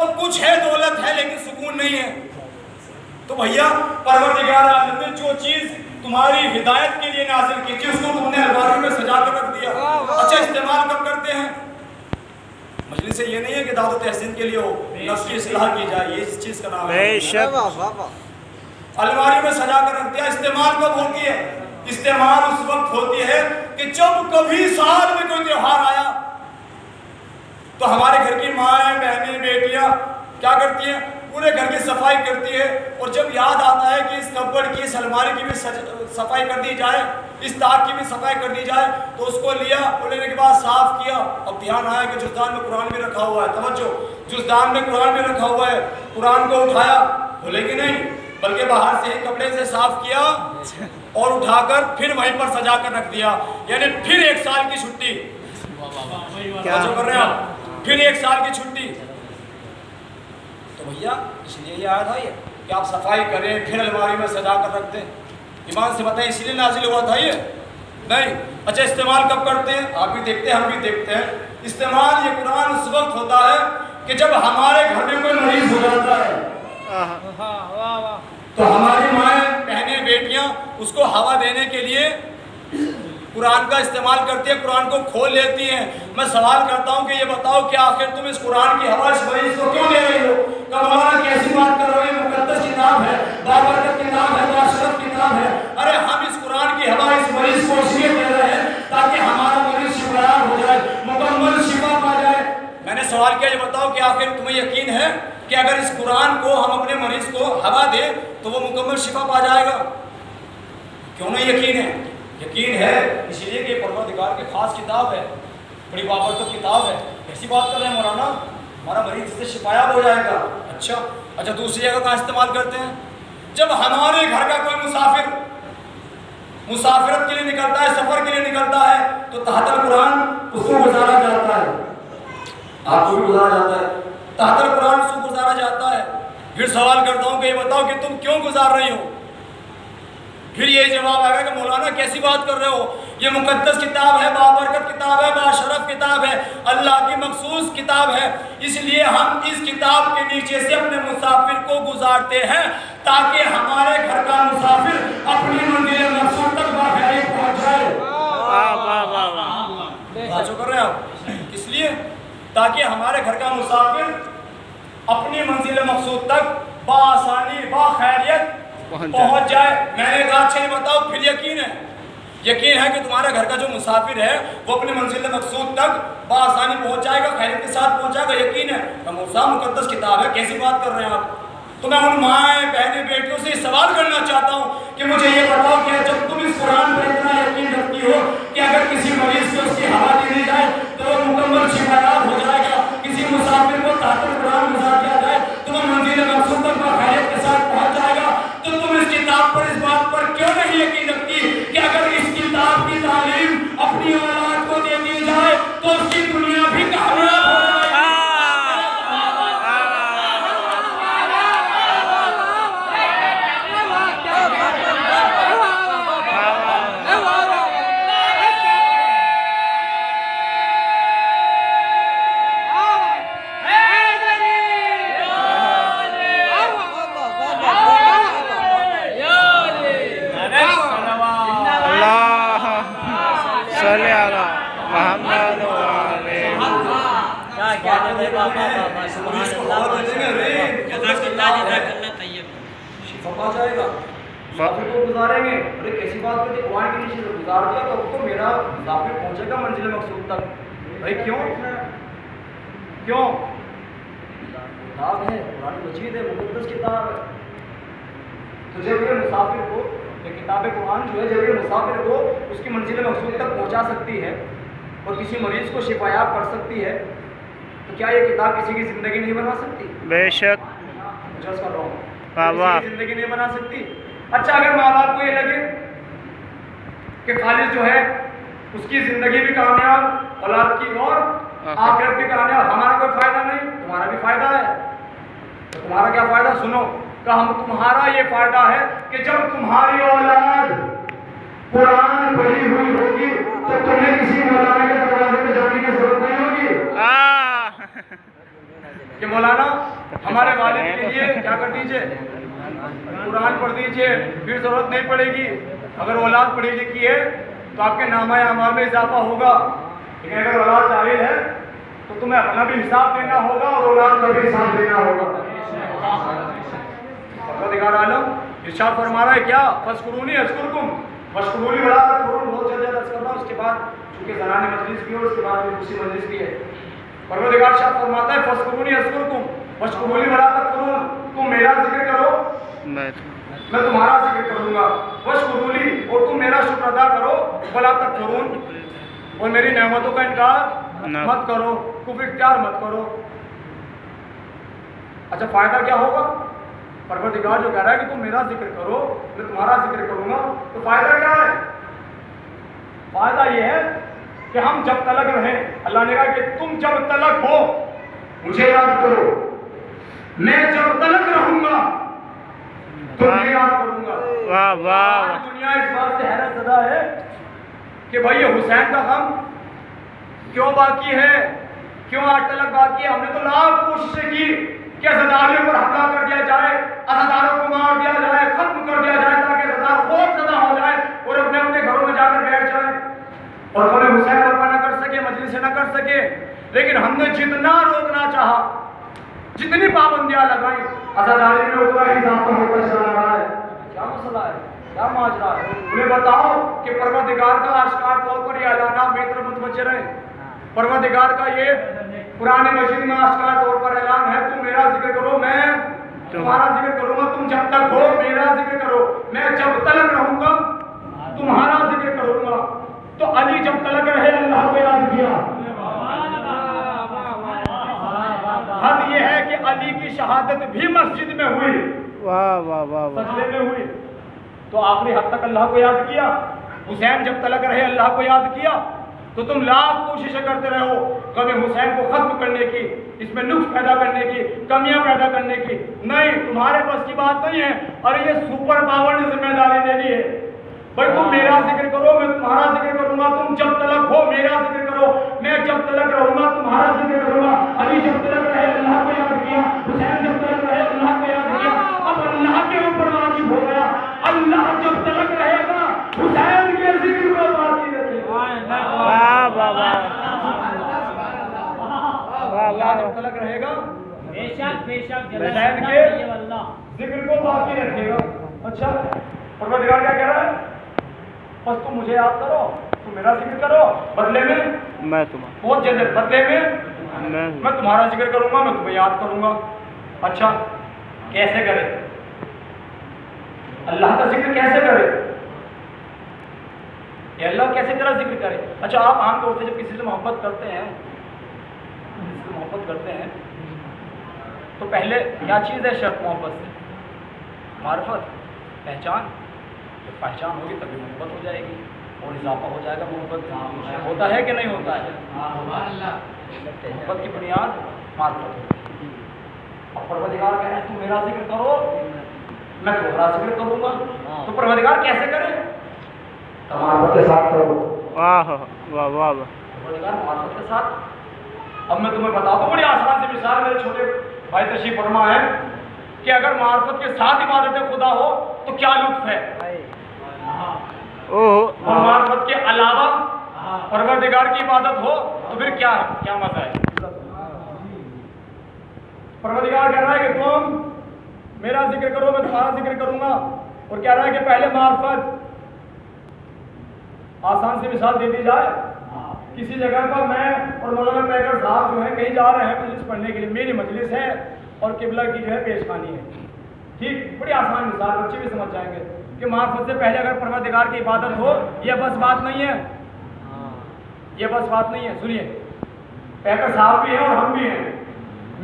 सब कुछ है, दौलत है, लेकिन सुकून नहीं है। तो भैया परवरदिगार आलम ने जो चीज तुम्हारी हिदायत के लिए नाजिल की थी उसको तुमने अलमारी में सजा कर रख दिया। अच्छा, इस्तेमाल कब करते हैं? मजलिस से ये नहीं है कि दादो तहसीन के लिए हो, नफ्स की इस्लाह की जाए, ये इस चीज का नाम है। अलमारी में सजा कर रख दिया। इस्तेमाल कब होती है? इस्तेमाल उस वक्त होती है कि जब कभी साल में कोई त्योहार आया तो हमारे घर की माएँ, बहनें, बेटियां क्या करती हैं? पूरे घर की सफाई करती है। और जब याद आता है कि इस कब्बड़ की, इस अलमारी की भी सफाई कर दी जाए, इस ताक की भी सफाई कर दी जाए, तो उसको लिया और लेने के बाद साफ किया। अब ध्यान आया कि जुज़दान में कुरान भी रखा हुआ है। तवज्जो, जुज़दान में कुरान भी रखा हुआ है। कुरान को उठाया, भूले कि नहीं, बल्कि बाहर से ही कपड़े से साफ किया और उठाकर फिर वहीं पर सजा कर रख दिया। यानी फिर 1 साल की छुट्टी। क्या कर रहे हैं आप? फिर 1 साल की छुट्टी। तो भैया इसलिए ये आया था ये कि आप सफाई करें, फिर अलमारी में सजा कर रख दें। ईमान से बताएं, इसलिए नाजिल हुआ था ये? नहीं। अच्छा, इस्तेमाल कब करते हैं? आप भी देखते हैं, हम भी देखते हैं। इस्तेमाल ये कुरान उस वक्त होता है कि जब हमारे घर में कोई मरीज हो जाता है तो हमारी माएँ, बहनें, बेटियां उसको हवा देने के लिए कुरान का इस्तेमाल करती है, कुरान को खोल लेती हैं। मैं सवाल करता हूं कि ये बताओ कि आखिर तुम इस कुरान की हवा इस मरीज को क्यों दे रही हो? कमाल, कैसी बात कर रहे हो? ये मुकद्दस किताब है, बाबरकत किताब है, बाशरफ किताब है। अरे हम इस कुरान की हवा इस मरीज को इसलिए दे रहे हैं ताकि हमारा मरीज शिफायाब हो जाए, मुकम्मल शिफा पा जाए। मैंने सवाल किया, ये बताओ कि आखिर तुम्हें यकीन है कि अगर इस कुरान को हम अपने मरीज को हवा दें तो वो मुकम्मल शिफा पा जाएगा? क्यों नहीं यकीन है? यकीन है इसलिए कि परवरदिगार की खास किताब है, बड़ी बाबरकत किताब है। कैसी बात कर रहे हैं मौलाना, हमारा मरीज इससे शिफायाब हो जाएगा। अच्छा, दूसरी जगह का इस्तेमाल करते हैं। जब हमारे घर का कोई मुसाफिर मुसाफिरत के लिए निकलता है, सफर के लिए निकलता है, तो तहतल कुरान उसको गुजारा जाता है, आपको भी गुजारा जाता है, तहतल कुरान उसको गुजारा जाता है। फिर सवाल करता हूँ कि ये बताओ कि तुम क्यों गुजार रही हो? फिर ये जवाब आएगा कि मौलाना कैसी बात कर रहे हो, ये मुकद्दस किताब है, बाबरकत किताब है, बाशरफ किताब है, अल्लाह की मखसूस किताब है, इसलिए हम इस किताब के नीचे से अपने मुसाफिर को गुजारते हैं ताकि हमारे घर का मुसाफिर अपनी मंजिल मकसूद तक बाखैर पहुंच जाए। जो कर रहे हैं आप, इसलिए ताकि हमारे घर का मुसाफिर अपनी मंजिल मकसूद तक बाआसानी, बाखैरियत पहुंच जाए। मैंने कहा अच्छा ये बताओ, फिर यकीन है कि तुम्हारे घर का जो मुसाफिर है वो अपनी मंजिल मकसूद तक बाआसानी पहुंच जाएगा, खैरियत के साथ पहुंच जाएगा? यकीन है। मूसा मुकद्दस किताब है, कैसी बात कर रहे हैं आप? तो मैं उन माएँ, बहनें, बेटियों से सवाल करना चाहता हूँ कि मुझे ये बताओ कि जब तुम इस कुरान पर इतना यकीन रखती हो कि अगर किसी मरीज को उसकी हवा दी दी जाए तो वो मुकम्मल शिफायाब हो जाएगा, किसी मुसाफिर को तहतल कुरान गुजार दिया जाए तो वो मंजिल मकसूद तक खैरियत के साथ पहुंच जाएगा, तो तुम इस किताब पर, इस बात पर क्यों नहीं यकीन रखती कि अगर इस किताब की तालीम अपनी औलाद को दे दी जाए तो उसकी दुनिया भी कामयाब हो जाएगी? गुजारेंगे। अरे कैसी बात करती, कुरान के नीचे गुजार दिया तो मेरा मुसाफिर पहुंचेगा मंजिल मकसूद तक। भाई क्यों किताब है, कुरान मजीद है, मुकद्दस किताब है। तो जब ये मुसाफिर को, ये किताब कुरान जो है, जब ये मुसाफिर को उसकी मंजिल मकसूद तक पहुंचा सकती है और किसी मरीज को शिफायाब कर सकती है, तो क्या ये किताब किसी की जिंदगी नहीं बना सकती? बेशक कर रहा हूँ, जिंदगी नहीं बना सकती। अच्छा, अगर माँ बाप को ये लगे कि खालिद जो है उसकी जिंदगी भी कामयाब, औलाद की और आखिरत भी कामयाब, हमारा कोई फायदा नहीं, तुम्हारा भी फायदा है। तो तुम्हारा क्या फायदा? सुनो, तुम्हारा ये फायदा है कि जब तुम्हारी औलाद कुरान पढ़ी हुई होगी तो तुम्हें किसी मौलाना के दरवाजे में जाने की जरूरत नहीं होगी कि मौलाना हमारे वालिद के लिए क्या कर दीजिए, कुरान पढ़ दीजिए, फिर जरूरत नहीं पड़ेगी। अगर औलाद पढ़ी लिखी है तो आपके नामा अमाल में इजाफा होगा, लेकिन अगर औलाद जाहिल है तो तुम्हें अपना भी हिसाब देना होगा और औलाद का भी हिसाब देना होगा। परवरदिगार आलम इरशाद फरमा रहा है क्या, फस्कुरूनी अज़कुरकुम, फस्कुरूनी बड़ा बहुत जल्द अर्ज कर रहा हूँ, उसके बाद क्योंकि ज़राने मजलिस भी है, उसके बाद दूसरी मजलिस भी है। परवरदिगार शाह फरमाता है फस्कुरूनी अज़कुरकुम वश्कुरूनी वला तकफुरून, तुम मेरा जिक्र करो मैं तुम्हारा जिक्र करूंगा, वश्कुरूली और तुम मेरा शुक्र अदा करो, वला तकफुरून और मेरी नेमतों का इनकार मत करो, कुफ्र इख्तियार मत करो। अच्छा फायदा क्या होगा, परवरदिगार जो कह रहा है कि तुम मेरा जिक्र करो मैं तुम्हारा जिक्र करूंगा, तो फायदा क्या है, फायदा यह है कि हम जब तलक रहें, अल्लाह ने कहा कि तुम जब तलक हो मुझे याद करो, मैं जब तलक रहूंगा तुम्हें याद करूंगा। वाह वाह, दुनिया इस बात से हैरत ज़दा है कि भाई ये हुसैन का गम क्यों बाकी है, क्यों आज तलक बाकी है। हमने तो लाख कोशिशें की कि अज़ादारियों पर हमला कर दिया जाए, अज़ादारों को मार दिया जाए, खत्म कर दिया जाए, ताकि अज़ादार खौफज़दा हो जाए और अपने अपने घरों में जाकर बैठ जाए और हमें हुसैन बर्पा न कर सके, मजलिस न कर सके। लेकिन हमने जितना रोकना चाहा, जितनी पाबंदियां लगाई, अज़ादारी में उतना ही इजाफा होता चला रहा है। क्या मसला है, क्या माजरा है, उन्हें बताओ कि परवरदिगार का आश्कार तौर पर ये ऐलाना मेरी तरफ मुतवज्जह है। परवरदिगार का ये कुरान मजीद में आश्कार तौर पर ऐलान है, तुम मेरा जिक्र करो मैं तुम्हारा जिक्र करूंगा, तुम जब तक हो मेरा जिक्र करो, मैं जब तलक रहूंगा तुम्हारा जिक्र करूंगा। तो अली जब तलक रहे अल्लाह को याद किया। हद ये है कि अली की शहादत भी मस्जिद में हुई, वाह वाह वाह वाह, सजदे में हुई, तो आखिरी हद तक अल्लाह को याद किया। हुसैन जब तलक रहे अल्लाह को याद किया, तो तुम लाख कोशिशें करते रहो कभी हुसैन को खत्म करने की, इसमें नुक्स पैदा करने की, कमियां पैदा करने की, नहीं, तुम्हारे पास की बात नहीं है। और ये सुपर पावर ने जिम्मेदारी ले ली है, भाई तुम मेरा जिक्र करो मैं तुम्हारा जिक्र करूंगा, तुम जब तलक हो मेरा जिक्र करो, मैं जब तलक रहूंगा तुम्हारा जिक्र करूंगा। अली जब तलक रहे अल्लाह को याद किया, हुसैन जब तलक रहे अल्लाह को याद किया, अब अल्लाह के ऊपर वाजिब हो गया, अल्लाह जब तलक रहेगा हुसैन के जिक्र को बाकी रखेगा। वाह वाह वाह अल्लाह जब तलक रहेगा बेशक बेशक हुसैन के जिक्र को बाकी रखेगा। अच्छा परवरदिगार क्या कह रहा है, बस तुम मुझे याद करो, तुम मेरा जिक्र करो, बदले में मैं तुम्हारा, बहुत जल्द बदले में मैं तुम्हारा जिक्र करूंगा, मैं तुम्हें याद करूंगा। अच्छा कैसे करे, अल्लाह का जिक्र कैसे करे, ये अल्लाह कैसे तेरा जिक्र करे। अच्छा आप आमतौर से जब किसी से मोहब्बत करते हैं, तो पहले क्या चीज़ है शर्त मोहब्बत से, मार्फत, पहचान। जब पहचान होगी तभी मोहब्बत हो जाएगी और इजाफा हो जाएगा मोहब्बत। होता है कि नहीं होता है, मोहब्बत की बुनियाद मार्फत होती है। और परवरदिगार कह रहे हैं तुम मेरा जिक्र करो मैं तुम्हारा जिक्र करूंगा, तो परवरदिगार कैसे करे, मार्फत के साथ करो। वाह वाह वाह वाह, परवरदिगार मार्फत के साथ। अब मैं तुम्हें बताता हूँ बड़ी आसान सी मिसाल, मेरे छोटे भाई तशरीफ फरमा है कि अगर मार्फत के साथ इबादत खुदा हो तो क्या लुत्फ है, और मार्फत के अलावा परवरदिगार की इबादत हो तो फिर क्या है, क्या मजा है। परवरदिगार कह रहा है कि तुम मेरा जिक्र करो मैं तुम्हारा जिक्र करूंगा, और कह रहा है कि पहले मार्फत। आसान सी मिसाल दे दी जाए, किसी जगह पर मैं और मौलाना पैगर साहब जो है कहीं जा रहे हैं मजलिस पढ़ने के लिए, मेरी मजलिस है और किबला की जो है पेशखानी है, ठीक, बड़ी आसान मिसाल, बच्चे भी समझ जाएंगे कि मार्फत से पहले अगर परवरदिगार की इबादत हो, यह बस बात नहीं है, यह बस बात नहीं है। सुनिए, पैगर साहब भी हैं और हम भी हैं,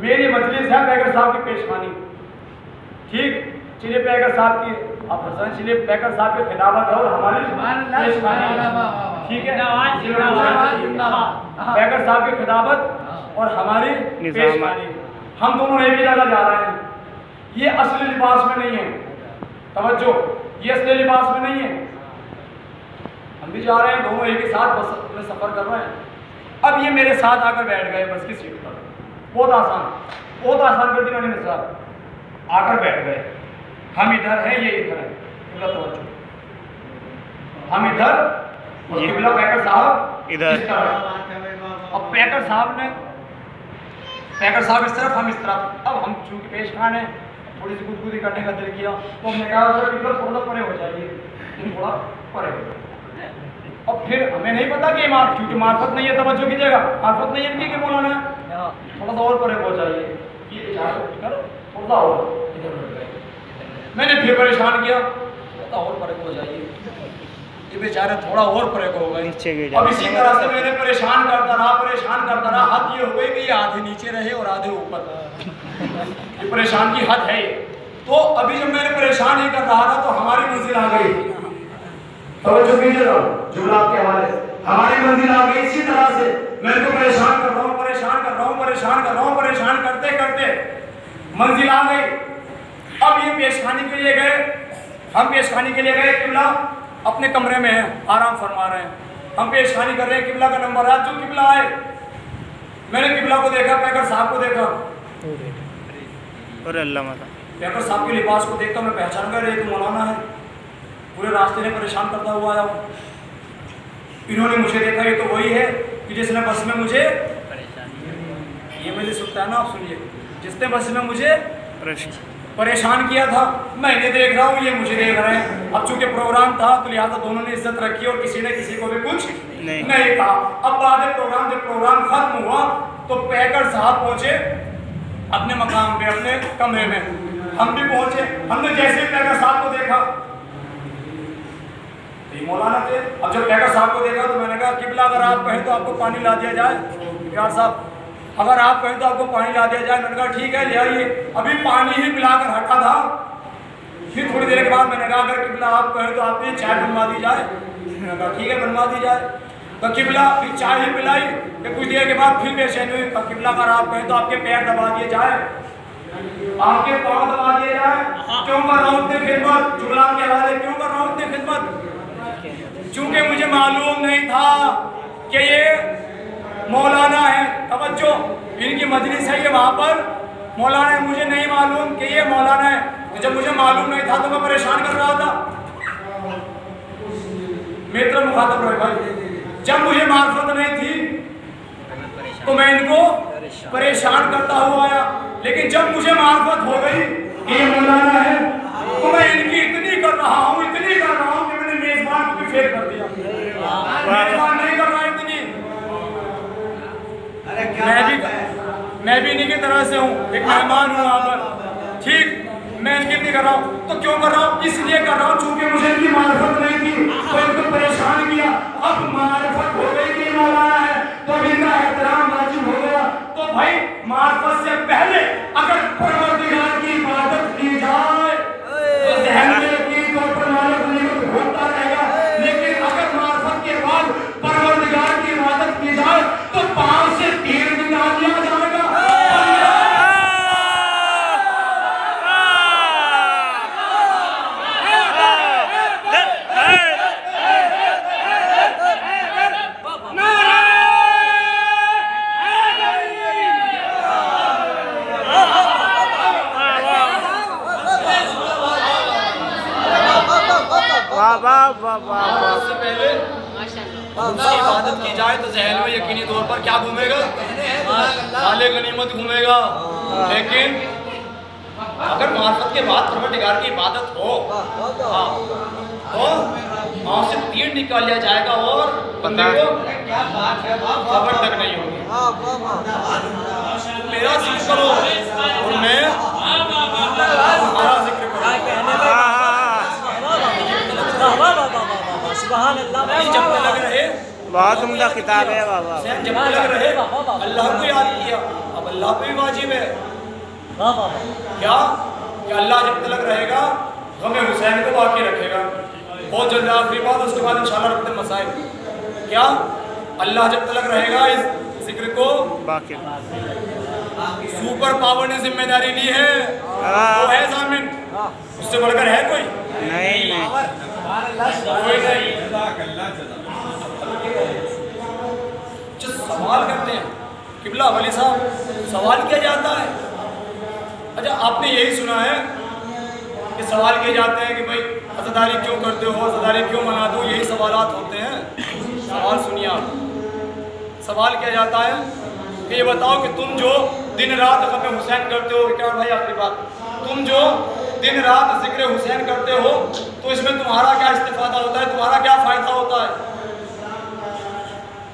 मेरी मजलिस है पैगर साहब की पेशखानी, ठीक, चलिए पैगर साहब की आप हसन चलिए पैगर साहब की खिताबत है और हमारी पेशखानी, ठीक है, पैगर साहब की खिताबत और हमारी पेशखानी, हम दोनों एक ही जगह जा रहे हैं। ये असली लिबास में नहीं है, तवज्जो, ये असली लिबास में नहीं है, हम भी जा रहे हैं दोनों एक ही साथ बस में सफर कर रहे हैं। अब ये मेरे साथ आकर बैठ गए बस की सीट पर, बहुत आसान, बहुत आसान कर दी मैंने मिसाल। आकर बैठ गए, हम इधर हैं, ये इधर है, किबला तवज्जो, हम इधर और किबला पैकर साहब इधर। इस तरफ। अब पैकर साहब इस तरफ, हम इस तरफ। अब हम चूंकि पेश खान है, थोड़ी सी गुदगुदी करने का दिल किया तो हमने कहा सर किबला थोड़ा परे हो जाइए, थोड़ा परे हो जाइए। अब फिर हमें नहीं पता कि क्योंकि मार्फत नहीं है, तवज्जो कीजिएगा, मार्फत नहीं है इनकी कि मौलाना थोड़ा सा और परे हो जाइए, ये करो थोड़ा सा और इधर हो जाइए। मैंने फिर परेशान किया, थोड़ा और परे हो जाइए, ये बेचारे थोड़ा और परे को हो गए। नीचे गिर अब इसी तरह से मैंने परेशान करता रहा, हद ये हो गई कि ये आधे नीचे रहे और आधे ऊपर। ये परेशान की हद है। तो अभी जब मैंने परेशान ही कर रहा था तो हमारी मंजिल आ गई। तवज्जो कीजिएगा जुमला के हवाले, हमारी मंजिल आ गई। इसी तरह से मैं इनको परेशान कर रहा हूँ, परेशान करते करते मंजिल आ गई। अब ये पेशखानी के लिए गए, हम पेशखानी के लिए गए, किबला अपने कमरे में है, आराम फरमा रहे हैं, हम पेशखानी कर रहे हैं। किबला का नंबर आज जो किबला आए, मैंने किबला को देखा, पैकर साहब को देखा, और अल्लाह माता पैकर साहब के लिबास को देखकर मैं पहचान कर रही तो मौलाना है, पूरे रास्ते में परेशान करता हुआ आया हूँ। इन्होंने मुझे देखा, ये तो वही है कि जिसने बस में मुझे, ये मुझे सुनता है ना, आप सुनिए, जिसने बस में मुझे परेशान किया था, मैं इन्हें देख रहा हूँ, ये मुझे देख रहे हैं। अब चूंकि प्रोग्राम था तो लिहाजा दोनों ने इज्जत रखी और किसी ने किसी को भी कुछ नहीं कहा। अब बाद प्रोग्राम, जब प्रोग्राम खत्म हुआ तो पैकर साहब पहुंचे अपने मकाम पे, अपने कमरे में, हम भी पहुंचे। हमने जैसे पैकर साहब को देखा, ये मौलाना थे। अब जब पैकर साहब को देखा तो मैंने कहा किबला अगर आप कहें तो आपको पानी ला दिया जाए। प्यार साहब अगर आप कहें तो आपको पानी ला दिया जाए। मैंने कहा ठीक है ले आइए। अभी पानी ही पिलाकर हटा था, फिर थोड़ी देर के बाद मैंने कहा अगर किबला आप कहें तो आप ये चाय बनवा दी जाए। मैंने कहा ठीक है बनवा दी जाए। तो किबला फिर चाय ही पिलाई। फिर कुछ देर के बाद फिर बेचैन हुई, किबला अगर आप कहें तो आपके पैर दबा दिए जाए, आपके पाँव दबा दिए जाए। क्यों कर रहा हूँ इतनी खिदमत, जुमला के हवाले क्यों कर रहा हूँ इतनी खिदमत? चूंकि मुझे मालूम नहीं था कि ये मौलाना है। तवज्जो, इनकी मजलिस है ये, वहाँ पर मौलाना है, मुझे नहीं मालूम कि ये मौलाना है। तो जब मुझे मालूम नहीं था तो मैं परेशान कर रहा था। मित्र मुखातब रहे भाई, जब मुझे मार्फत नहीं थी तो मैं इनको परेशान करता हुआ आया, लेकिन जब मुझे मार्फत हो गई कि ये मौलाना है तो मैं इनकी इतनी कर रहा हूँ कि मैंने मेजबान को भी फेल कर दिया। मेजबान नहीं कर रहा इतनी, मैं भी इन्हीं की तरह से हूँ, एक मेहमान हूँ वहाँ पर। ठीक, मैं इनकी नहीं कर रहा हूँ। तो क्यों कर रहा हूँ? इसलिए कर रहा हूँ चूंकि मुझे इनकी मार्फत नहीं थी तो इनको परेशान किया। अब मार्फत हो गई कि मौलाना है तो इनका एहतराम वाजिब हो गया। तो भाई मार्फत से पहले अगर परवरदिगार की इबादत की जाए तो ज़हन में यकीन तौर पर मालिक नियमत घूमता रहेगा, लेकिन अगर मार्फत के बाद परवरदिगार की इबादत की जाए तो पाँव से तीर निकाल दिया जाएगा। से पहले उसकी इबादत की जाए तो ज़हन में यकीनी तौर पर क्या घूमेगा? माले गनीमत घूमेगा। लेकिन अगर मार्फत के बाद परवरदिगार की इबादत हो तो वहाँ से तीर निकाल लिया जाएगा और बंदे को खबर तक नहीं होगी। मेरा जिक्र करो और मैं तुम्हारा जिक्र करूँ। जब लग रहे बहुत उम्दा किताब है बाबा। जब लग रहे अल्लाह को याद किया, अब अल्लाह पे भी वाजिब है क्या कि अल्लाह जब तक रहेगा गमे हुसैन को बाकी रखेगा। बहुत जल्द आखिरी बात, उसके बाद इंशाल्लाह रखते मसाइल। क्या अल्लाह जब तक रहेगा इस जिक्र को बाकी सुपर पावर ने जिम्मेदारी ली है, वो है जामिन। उससे बढ़कर है कोई नहीं। कोई नहीं। जो सवाल करते हैं किबला वली साहब, सवाल किया जाता है अच्छा, आपने यही सुना है कि सवाल किए जाते हैं कि भाई अज़ादारी क्यों करते हो, अज़ादारी क्यों मना दो, यही सवालात होते हैं। सवाल सुनिए आप, सवाल किया जाता है कि ये बताओ कि तुम जो दिन रात ग़म हुसैन करते हो, क्या भाई आखिरी बात, तुम जो दिन रात ज़िक्र हुसैन करते हो तो इसमें तुम्हारा क्या इस्तिफ़ादा होता है, तुम्हारा क्या फ़ायदा होता है?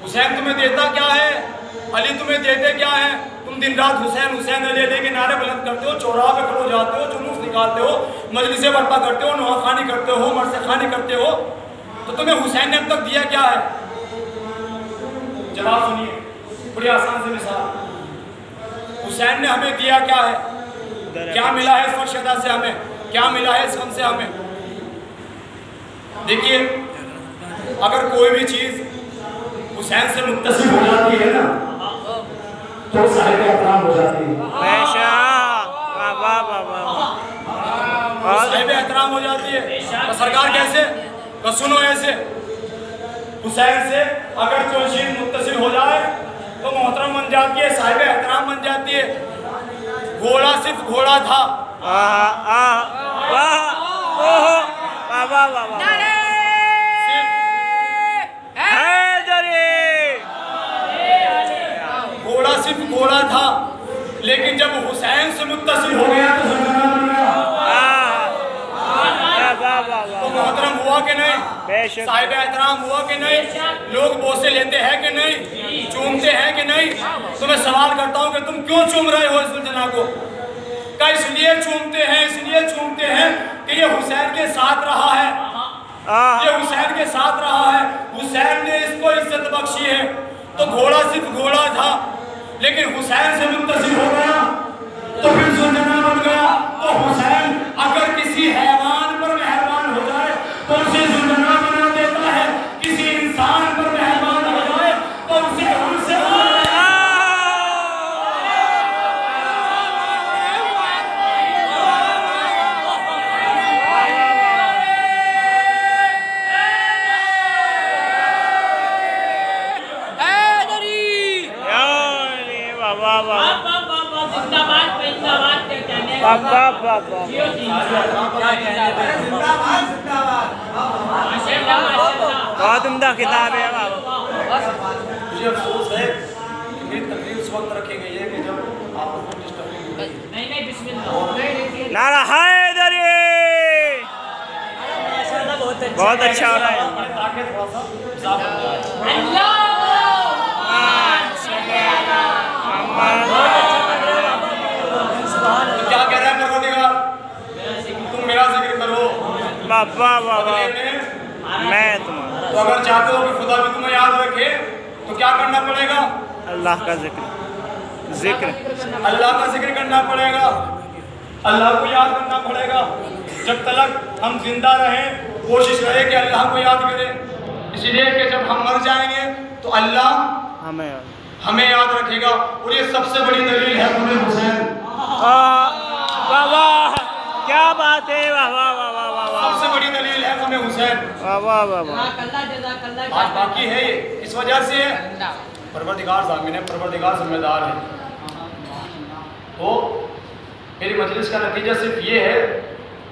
हुसैन तुम्हें देता क्या है, अली तुम्हें देते क्या है? तुम दिन रात हुसैन हुसैन अली के नारे बुलंद करते हो, चौराहे पे खड़े हो जाते हो, जुलूस निकालते हो, मजलिसें बर्पा करते हो, नवाखानी करते हो, मरसेखानी करते हो, तो तुम्हें हुसैन ने अब तक दिया क्या है? जवाब सुनिए, बड़ी आसान सी मिसाल, हुसैन ने हमें दिया क्या है? क्या मिला है इस फर्शदा से हमें, क्या मिला है इस गम से हमें? देखिए, अगर कोई भी चीज़ हुसैन से मुत्तसिल हो जाती है ना तो साहिब एहतराम हो जाती है। साहिब एहतराम हो जाती है। तो सरकार कैसे? तो सुनो ऐसे, हुसैन से अगर कोई चीज़ मुत्तसिल हो जाए तो मोहतरम बन जाती है, साहिब एहतराम बन जाती है। घोड़ा सिर्फ घोड़ा था, घोड़ा सिर्फ घोड़ा था, लेकिन जब हुसैन से मुत्तसिल हो गया तो ज़माना बन गया। तो मोहतरम हुआ कि नहीं? साहिब एहतराम हुआ कि नहीं? लोग बोसे लेते हैं कि नहीं? चूमते हैं कि नहीं? तो मैं सवाल करता हूँ कि तुम क्यों चूम रहे हो इस दुल्हना को? क्या इसलिए चूमते हैं, इसलिए चूमते हैं कि ये हुसैन के साथ रहा है, ये हुसैन के साथ रहा है, हुसैन ने इसको इज्जत बख्शी है। तो घोड़ा सिर्फ घोड़ा था, लेकिन हुसैन से मुत्तसिल हो गया तो फिर जुल्जना बन गया। तो हुसैन अगर किसी हैवान पर मेहरबान हो जाए तो उसे जुल्जना बना देता है, किसी इंसान पर मेहरबान हो जाए तो उसे उनसे बहुत उम्दा किताब है बाबा। मुझे अफसोस है कि मेरी तकरीर उस वक्त रखी गई है कि जब आप लोग डिस्टर्बिंग नहीं बिस्मिल्लाह। नारा हैदरी बहुत अच्छा हो रहा है। ताकि थोड़ा सा साफ हो जाए। अल्लाह तो क्या कह रहा है परवरदिगार? तुम मेरा जिक्र करो, बाबा बाबा बदले में मैं तुम्हारा। तो अगर चाहते हो कि खुदा भी तुम्हें याद रखे तो क्या करना पड़ेगा? अल्लाह का जिक्र अल्लाह का जिक्र करना पड़ेगा, अल्लाह को याद करना पड़ेगा। जब तक हम जिंदा रहें कोशिश रहे कि अल्लाह को याद करें, इसलिए कि जब हम मर जाएंगे तो अल्लाह हमें याद रखेगा। और ये सबसे बड़ी दलील है ग़म हुसैन। वाह क्या बात है, वाह वाह वाह वाह वाह। सबसे बड़ी दलील है ग़म हुसैन। वाह वाह वाह वाह। आज बाकी है ये इस वजह से है परवरदिगार ज़ामिन है, परवरदिगार जिम्मेदार है। तो मेरी मजलिस का नतीजा सिर्फ ये है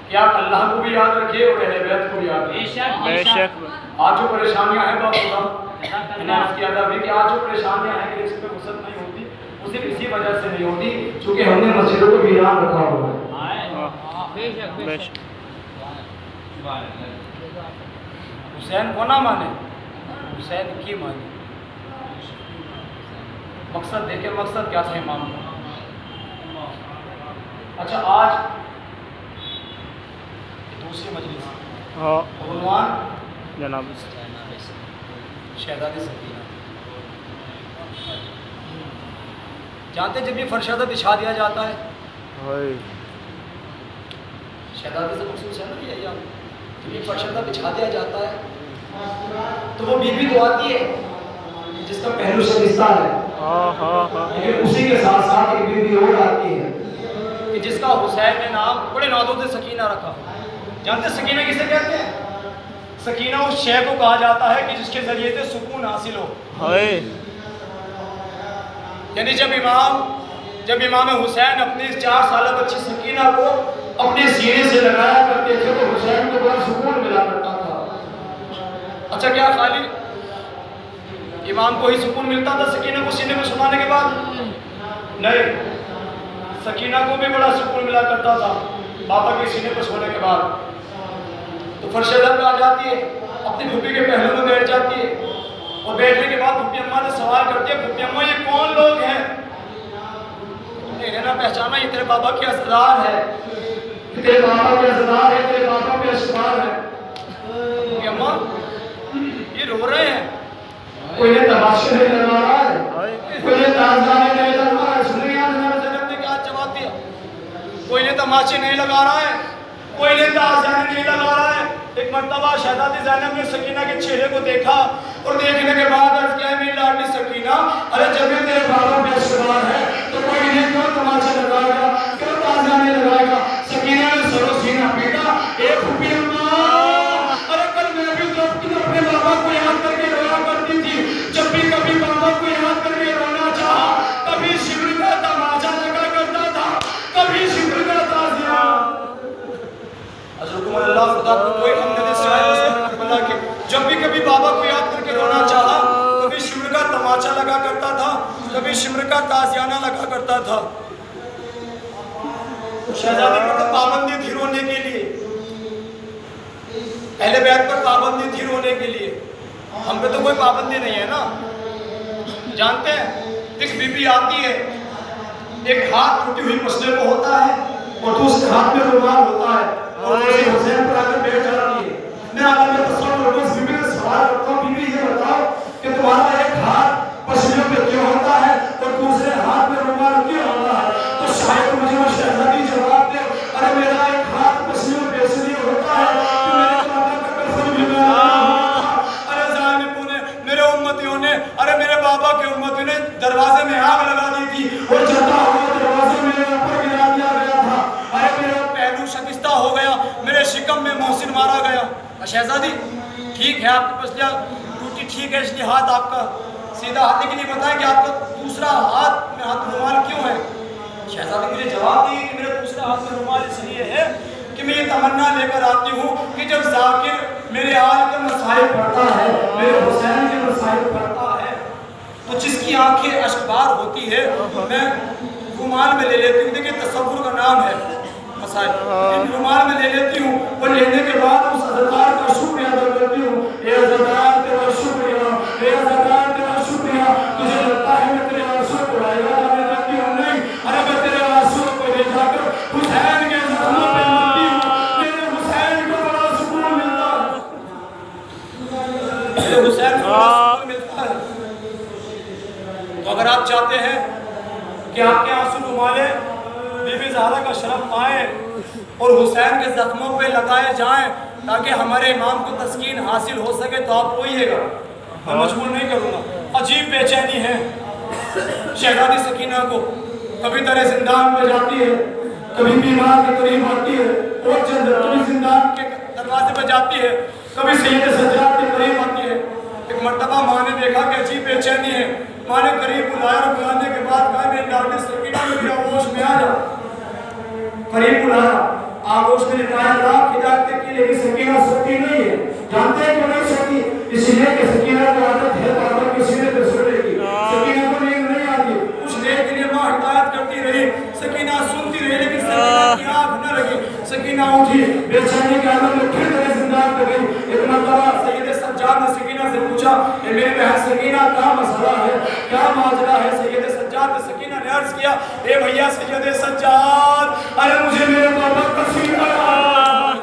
कि आप अल्लाह को भी याद रखिए और अहले बैत को भी याद रखिए। बेशक आज जो परेशानियां हैं मैंने आपकी याद भी कि आज जो परेशानियां हैं कि इस पर फुर्सत नहीं होती, वो सिर्फ इसी वजह से नहीं होती क्योंकि हमने मस्जिदों को वीरान रखा हुआ है। हुसैन को ना माने, हुसैन की माने। मकसद देखे, मकसद क्या था इमाम का। अच्छा, आज दूसरी मजलिस उन्वान जनाब शहजादी सकीना। जानते जब ये फरशदा बिछा दिया जाता है, शहजादी से मखसूस है ना ये यार, जब ये फरशदा बिछा दिया जाता है तो वो बीबी तो आती है जिसका पहलू शर्मिस्ता है, लेकिन उसी के साथ साथ एक बीबी और आती है कि जिसका हुसैन ने नाम बड़े नादों से सकीना रखा। जानते सकीना किसे कहते हैं? सकीना उस शय को कहा जाता है कि जिसके जरिए से सुकून हासिल हो। यानी जब इमाम जब इमाम हुसैन अपनी 4 साल बच्ची सकीना को अपने सीने से लगाया करते थे तो हुसैन को बड़ा सुकून मिला करता था। अच्छा, क्या खाली इमाम को ही सुकून मिलता था सकीना को सीने में सुलाने के बाद? नहीं, सकीना को भी बड़ा सुकून मिला करता था बाबा के सीने पर सोने के बाद। तो फरशेदा पे आ जाती है, अपनी फूफी के पहलू में बैठ जाती है और बैठने के बाद फूफी अम्मा से सवाल करती है, फूफी अम्मा ये कौन लोग हैं? तुमने ना पहचाना, ये तेरे बाबा के असदार है, तेरे बाबा के असदार है, तेरे बाबा के असदार है। फूफी अम्मा ये रो रहे हैं, कोई ने तमाशे नहीं लगा रहा है, कोई ने ताज़ाने नहीं लगा रहा है। सुनिए जनाब ने क्या जवाब दिया? कोई ने तमाशे नहीं लगा रहा है, कोई ने ताज़ाने नहीं लगा रहा है। एक मर्तबा शहजादी ज़ैनब ने सकीना के चेहरे को देखा और देखने के बाद अर्ज़ किया, मेरी लाडली सकीना, अरे जब ये तेरे बाबा पे असदार है तो कोई इन्हें क्यों तमाशा लगाएगा, क्यों ताज़ाने लगाएगा? सकीना ने सरो सीना पीटा, एक फूफी अम्मा, अरे कल मैं भी तो अपने बाबा को याद करके रोया करती थी। जब भी कभी बाबा को याद करके रोना चाहा, कभी शिविर का तमाशा लगा करता था, कभी शिविर का ताज़िया। अल्लाह खुदा को कोई हमने करबला के जब भी कभी बाबा को याद करके रोना चाहा, कभी शिविर का तमाशा लगा करता था, कभी शिविर का ताज़ियाना लगा करता था। शहजादी पर तो पाबंदी थी रोने के लिए, पहले बैत पर पाबंदी थी रोने के लिए, हम पे तो कोई पाबंदी नहीं है ना। जानते हैं, एक बीबी आती है, एक हाथ टूटी हुई मसले को होता है और दूसरे हाथ में रुमाल होता है और हुसैन पर आकर बैठ जाती है। मैं आकर में तस्वीर उस बीबी से सवाल करता हूँ, बीबी ये बताओ कि तुम्हारा एक हाथ पसीनों पे क्यों होता है और दूसरे हाथ में रुमाल क्यों होता है? तो शायद मुझे वो शहजादी जवाब दे, अरे मेरा एक हाथ पसीनों पे इसलिए होता है कि मेरे बाबा का कफन भी मैं अरे ज़ालिमों ने, मेरे उम्मतियों ने, अरे मेरे बाबा के उम्मतियों ने दरवाजे में आग लगा दी थी और जलता हुआ दरवाजे मेरे ऊपर गिरा दिया गया था। अरे मेरा पहलू शकिस्ता हो गया, मेरे शिकम में मोहसिन मारा गया। शहजादी ठीक है, आपकी पसलियाँ टूटी ठीक है, इसलिए हाथ आपका सीधा हाथ, लेकिन ये बताएं कि आपका दूसरा हाथ में हाथ रुमाल क्यों है? शहजादी मुझे जवाब दी कि मेरा दूसरा हाथ में रुमाल इसलिए है कि मैं ये तमन्ना लेकर आती हूँ कि जब जाकिर मेरे आल के मसाइल पढ़ता है, मेरे हुसैन के मसाइल पढ़ता है, तो जिसकी आंखें अश्कबार होती है मैं रुमाल में ले लेती हूँ। देखिए तसव्वुर का नाम है मसाइल, इन रुमाल में ले लेती हूँ और लेने के बाद उस अज़दार का शुक्रिया अदा करती हूँ। ए अज़दार तेरा शुक्रिया, ए अज़दार तेरा शुक्रिया, तुझे लगता है मैं तेरे आंसू को उड़ाएगा, मैं कहती हूँ नहीं, अरे मैं तेरे आंसू को ले जाकर हुसैन के ज़ख्मों पे मरती हूँ, मेरे हुसैन को बड़ा सुकून मिलता है, मेरे हुसैन को बड़ा सुकून मिलता है। तो अगर आप चाहते हैं कि आपके आंसू रुमाले बीबी ज़हरा का शरफ पाए और हुसैन के ज़ख्मों पे लगाए जाएं ताकि हमारे इमाम को तस्कीन हासिल हो सके, तो आप रोइएगा, मैं मजबूर नहीं करूँगा। अजीब बेचैनी है शहजादी सकीना को, कभी तरह जिंदान में जाती है, कभी बीमार के करीब आती है और कभी जिंदान के दरवाजे पर जाती है, कभी सैयद सज्जाद के करीब आती है। एक मर्तबा माँ ने देखा कि अजीब बेचैनी है, माँ ने करीब बुलाया और बुलाने के बाद कहा मेरी लाडली सकीना मेरी आगोश में आ जा। करीब बुलाया, आगोश में लिटाया, लाख हिदायत की, लेकिन सकीना सोती नहीं है। जानते हैं क्यों नहीं सोती? इसलिए कि सकीना को आदत है बाबा के सीने पे सोने की, सकीना को नींद नहीं आती। कुछ देर के लिए माँ हिदायत करती रही, सकीना सुनती रही, लेकिन सकीना की आँख न लगी। सकीना उठी, बेचैनी के आलम में फिर तरह जिंदान पे गई। एक मर्तबा सैयद सज्जाद ने सकीना से पूछा, मेरी बहन सकीना क्या मसला है, क्या माजरा है? सैयद सज्जाद ने सकीना ने अर्ज किया, ए भैया सैयद सज्जाद, अरे मुझे मेरे बाबा का सीना याद,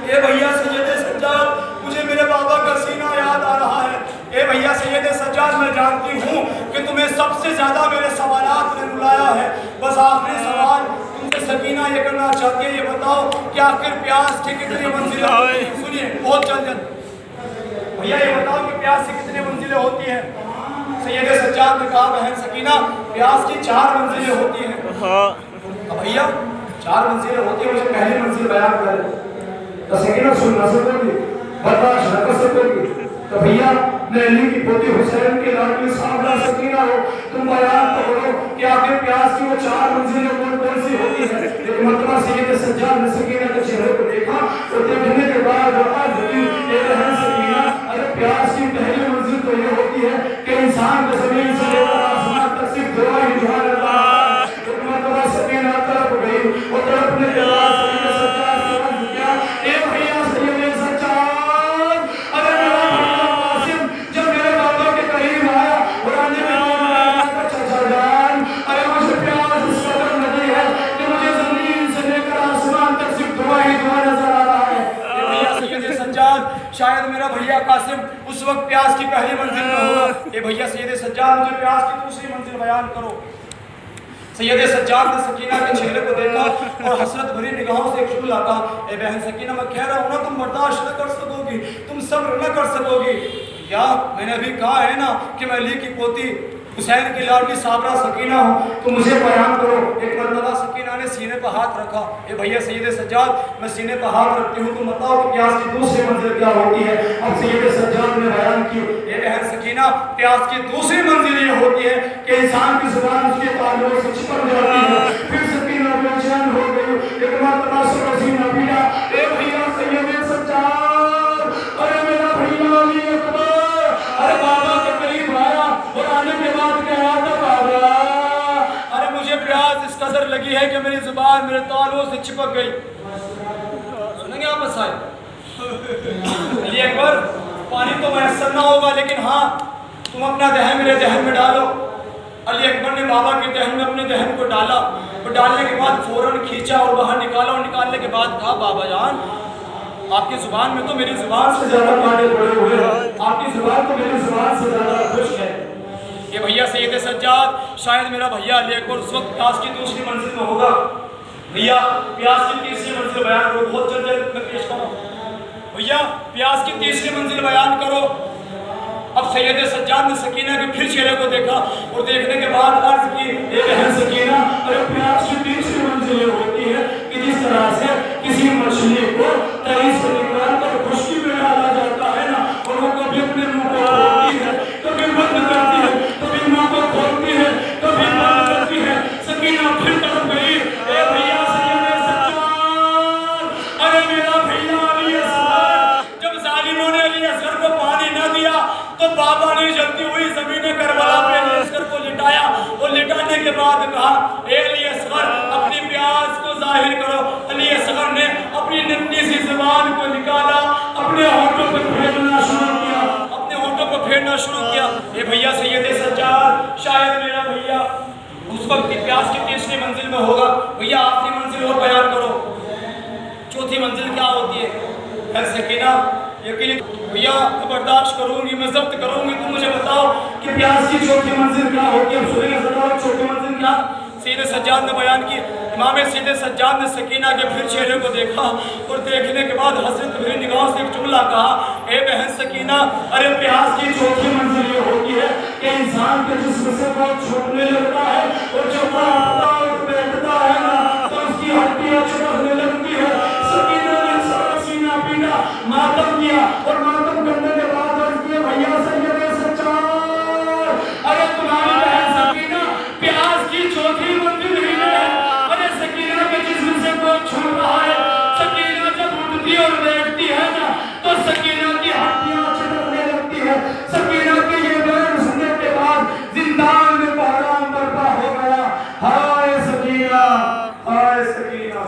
ए भैया सैयद सज्जाद मुझे मेरे बाबा का सीना याद आ रहा है। ए भैया सैयद सज्जाद मैं जानती हूँ कि तुम्हें सबसे ज्यादा मेरे सवालात ने रुलाया है, बस आखिरी सवाल तुमसे सकीना ये करना चाहती है, ये बताओ कि आखिर प्यास की कितनी मंजिलें होती हैं? सुनिए बहुत जल्द भैया ये बताओ कि प्यास की कितनी मंजिलें होती हैं? सैयद सज्जाद ने कहा, बहन सकीना प्यास की 4 मंजिलें होती हैं। अब भैया 4 मंजिलें होती हैं, मुझे पहली मंजिल बयान करें। तो सकीना सुन न सकोगी, बर्दाश्त न कर सकोगी, तो भैया मैं अली की पोती हुसैन की लाडली सामना सकीना हो, तुम बयान तो करो कि कि आखिर प्यास की वो 4 मंजिलें कौन सी होती है। एक मरतबा सैयद सज्जाद ने सकीना के चेहरे को देखा और देखने के बाद अर्ज की, ए बहन सकीना, अरे प्यास की पहली मंजिल तो ये होती है कि इंसान को जमीन से लेकर आसमान तक सिर्फ दुआ ही दुआ रहता है। एक मरतबा सकीना तड़प गई और तड़पने के बाद सैयद सज्जाद से अर्ज किया, ए भैया सैयद सज्जाद, अरे मेरा भैया कासिम जब मेरे बाबा के करीब आया और आने के बाद चाचा जान, अरे मुझे प्यास इस कदर लगी है कि मुझे जमीन से लेकर आसमान तक सिर्फ दुआ ही दुआ नजर आ रहा है। ए भैया सैयद सज्जाद, शायद मेरा भैया कासिम उस वक्त प्यास की पहली मंजिल में होगा। ए भैया सैयद सज्जाद, मुझे प्यास की दूसरी मंजिल बयान करो। सैयद सज्जाद ने सकीना के चेहरे को देखा और हसरत भरी निगाहों से एक जुमला कहा, ए बहन सकीना, मैं कह रहा हूँ ना तुम बर्दाश्त न कर सकोगी, तुम सब्र न कर सकोगी। क्या मैंने अभी कहा है ना कि मैं अली की पोती हुसैन की लाडली साबरा सकीना हूँ, तो मुझे बयान करो। एक मरतबा सकीना ने सीने पर हाथ रखा। ए भैया सैयद सज्जाद, मैं सीने पर हाथ रखती हूँ, तुम बताओ कि प्यास की दूसरी मंजिल क्या होती है। अब सैयद सज्जाद ने बयान की, ए बहन सकीना, प्यास की दूसरी मंजिल ये होती है कि इंसान की जुबान उसके ताल्लुक से चिपक जाती है। फिर सकीना बेचैन हो गई। एक मरतबा से पसीना पीला। ए भैया सैयद सज्जाद, अरे मेरा भैया अली अकबर, अरे बाबा के करीब आया और आने के बाद कह रहा था, बाबा अरे मुझे प्यास इस कदर लगी है कि मेरी जुबान मेरे तालुओं से चिपक गई। सुनेंगे आप मसाइल? अली अकबर, पानी तो मैसर ना होगा, लेकिन हाँ तुम अपना दहन मेरे दहन में डालो। अली अकबर ने बाबा के दहन में अपने दहन को डाला और डालने के बाद फौरन खींचा और बाहर निकाला और निकालने के बाद कहा, बाबा जान आपकी जुबान में तो मेरी जुबान से ज्यादा कांटे पड़े हुए हैं, आपकी जुबान तो मेरी जुबान से ज्यादा खुश है। ये भैया सैयद सज्जाद, शायद मेरा भैया अली अकबर उस वक्त प्यास की दूसरी मंजिल में होगा। भैया प्यास की तीसरी मंजिल बयान करो, बहुत जल्द मैं पेश करो। भैया प्यास की तीसरी मंजिल बयान करो। अब सैयद सज्जाद ने सकीना के फिर चेहरे को देखा और देखने के बाद अर्ज की, ए बहन सकीना, अरे प्यास की तीसरी मंजिल ये होती है कि जिस तरह से किसी मछली को तरी से निकाल कर खुशकी में डाला जाता है ना, और वो कभी अपने मुंह को खोलती है, कभी बंद करती है, कभी मुंह को खोलती है, कभी बंद करती है। सकीना फिर तड़प गई। ए भैया सैयद सज्जाद, अरे मेरा भैया अली असगर, जब जालिमों ने अली असगर को पानी न दिया तो बाबा ने जलती हुई जमीन करबला पे अली असगर को लिटाया और लिटाने के बाद कहा, ए अली असगर, अपनी प्यास को जाहिर करो। अली असगर ने अपनी नन्ही सी जुबान को निकाला, अपने होठों को फेरना शुरू किया, अपने होठों को फेरना शुरू किया। ए भैया सैयद सज्जाद, शायद मेरा भैया उस वक्त की प्यास की तीसरी मंजिल में होगा। भैया आखिरी मंजिल और बयान करो, चौथी मंजिल क्या होती है। सकीना यकीन भैया मैं बर्दाश्त करूंगी, मैं जब्त करूंगी, तुम मुझे बताओ कि प्यास की चौथी मंजिल क्या होती है। अब सुनिए बताओ चौथी मंजिल क्या। सैयद सज्जाद ने बयान की। इमाम सैयद सज्जाद ने सकीना के फिर चेहरे को देखा और देखने के बाद हसरत भरी निगाहों से एक जुमला कहा, ए बहन सकीना, अरे प्यास की चौथी मंजिल ये होती है कि इंसान के जिस्म से बहुत छूटने लगता है और जब वो बैठता है ना तो उसकी हड्डियां चुभने लगती है। सकीना ने सारा सीना पीटा, मातम किया और मातम करने के बाद अर्ज किया, भैया सैयद सज्जाद, अरे तुम्हारी बहन सकीना प्यास की चौथी मंजिल ही में है। अरे सकीना के जिस्म से बहुत छूट रहा है। सकीना जब उठती और बैठती है ना तो सकीना की हड्डियां छिटकने लगती है। सकीना के ये बयान सुनने के बाद जिंदान में बहराम बर्पा हो गया। हाय सकीना, हाय सकीना।